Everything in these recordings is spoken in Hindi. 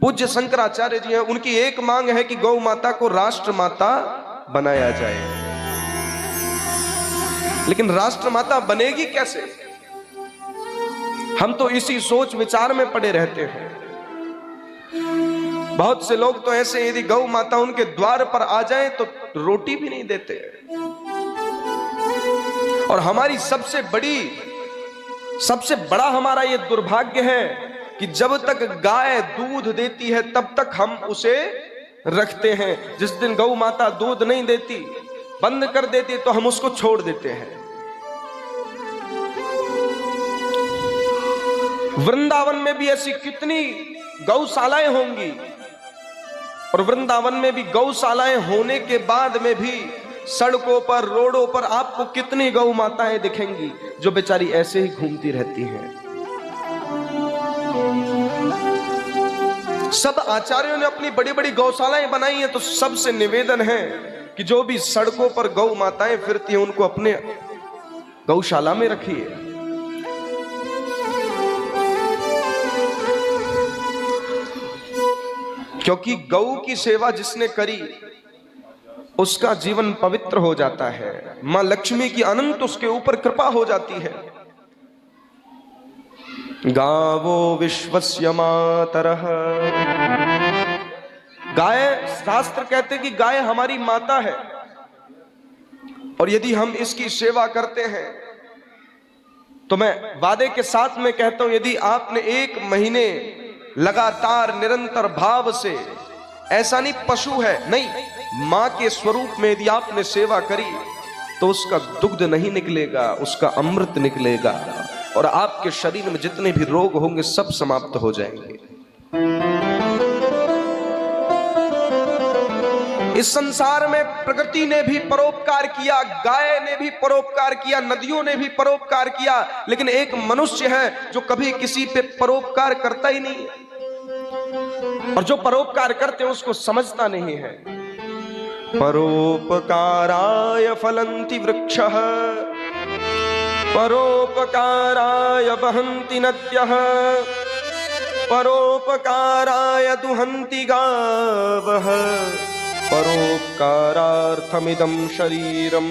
पूज्य शंकराचार्य जी हैं, उनकी एक मांग है कि गौ माता को राष्ट्र माता बनाया जाए। लेकिन राष्ट्र माता बनेगी कैसे? हम तो इसी सोच विचार में पड़े रहते हैं। बहुत से लोग तो ऐसे, यदि गौ माता उनके द्वार पर आ जाए तो रोटी भी नहीं देते। और हमारी सबसे बड़ा हमारा ये दुर्भाग्य है कि जब तक गाय दूध देती है तब तक हम उसे रखते हैं। जिस दिन गौ माता दूध नहीं देती, बंद कर देती, तो हम उसको छोड़ देते हैं। वृंदावन में भी ऐसी कितनी गौशालाएं होंगी, और वृंदावन में भी गौशालाएं होने के बाद में भी सड़कों पर, रोडों पर आपको कितनी गौ माताएं दिखेंगी जो बेचारी ऐसे ही घूमती रहती हैं। सब आचार्यों ने अपनी बड़ी बड़ी गौशालाएं बनाई हैं, तो सबसे निवेदन है कि जो भी सड़कों पर गौ माताएं फिरती हैं उनको अपने गौशाला में रखिए। क्योंकि गौ की सेवा जिसने करी उसका जीवन पवित्र हो जाता है। मां लक्ष्मी की अनंत उसके ऊपर कृपा हो जाती है। गावो विश्वस्य मातरः, गाय, शास्त्र कहते कि गाय हमारी माता है, और यदि हम इसकी सेवा करते हैं तो मैं वादे के साथ में कहता हूं, यदि आपने 1 महीने लगातार निरंतर भाव से, ऐसा नहीं पशु है, नहीं, मां के स्वरूप में यदि आपने सेवा करी तो उसका दुग्ध नहीं निकलेगा, उसका अमृत निकलेगा, और आपके शरीर में जितने भी रोग होंगे सब समाप्त हो जाएंगे। इस संसार में प्रकृति ने भी परोपकार किया, गाय ने भी परोपकार किया, नदियों ने भी परोपकार किया, लेकिन एक मनुष्य है जो कभी किसी पे परोपकार करता ही नहीं, और जो परोपकार करते हैं उसको समझता नहीं है। परोपकाराय फलन्ति वृक्षः, परोपकाराय वहन्ति नद्यः, परोपकाराय दुहन्ति गावः, परोपकारार्थमिदं शरीरम।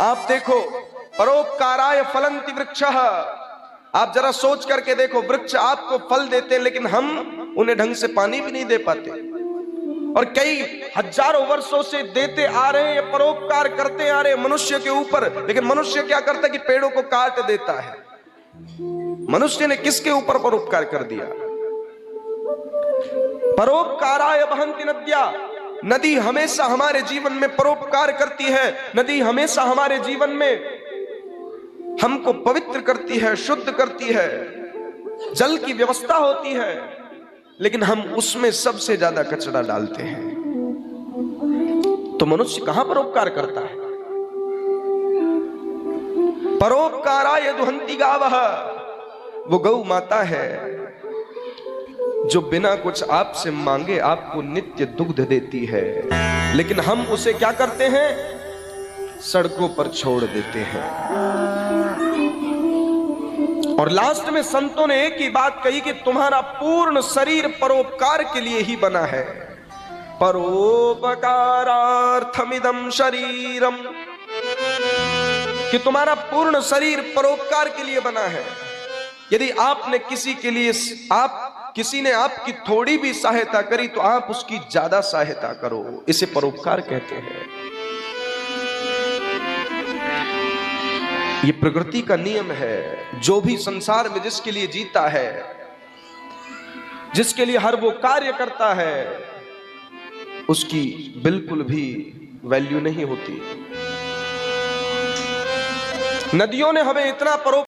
आप देखो, परोपकाराय फलन्ति वृक्षः, आप जरा सोच करके देखो, वृक्ष आपको फल देते हैं लेकिन हम उन्हें ढंग से पानी भी नहीं दे पाते, और कई हजारों वर्षों से देते आ रहे हैं, परोपकार करते आ रहे हैं मनुष्य के ऊपर, लेकिन मनुष्य क्या करता है कि पेड़ों को काट देता है। मनुष्य ने किसके ऊपर परोपकार कर दिया? परोपकाराय वहन्ति नद्या, नदी हमेशा हमारे जीवन में परोपकार करती है। नदी हमेशा हमारे जीवन में हमको पवित्र करती है, शुद्ध करती है, जल की व्यवस्था होती है, लेकिन हम उसमें सबसे ज्यादा कचरा डालते हैं। तो मनुष्य कहां परोपकार करता है? परोपकाराय दुहन्ति गावः, वो गौ माता है जो बिना कुछ आपसे मांगे आपको नित्य दुग्ध देती है, लेकिन हम उसे क्या करते हैं? सड़कों पर छोड़ देते हैं। और लास्ट में संतों ने एक ही बात कही कि तुम्हारा पूर्ण शरीर परोपकार के लिए ही बना है। परोपकारार्थमिदं शरीरम, कि तुम्हारा पूर्ण शरीर परोपकार के लिए बना है। यदि आपने किसी ने आपकी थोड़ी भी सहायता करी तो आप उसकी ज्यादा सहायता करो, इसे परोपकार कहते हैं। ये प्रकृति का नियम है। जो भी संसार में जिसके लिए जीता है, जिसके लिए हर वो कार्य करता है, उसकी बिल्कुल भी वैल्यू नहीं होती। नदियों ने हमें इतना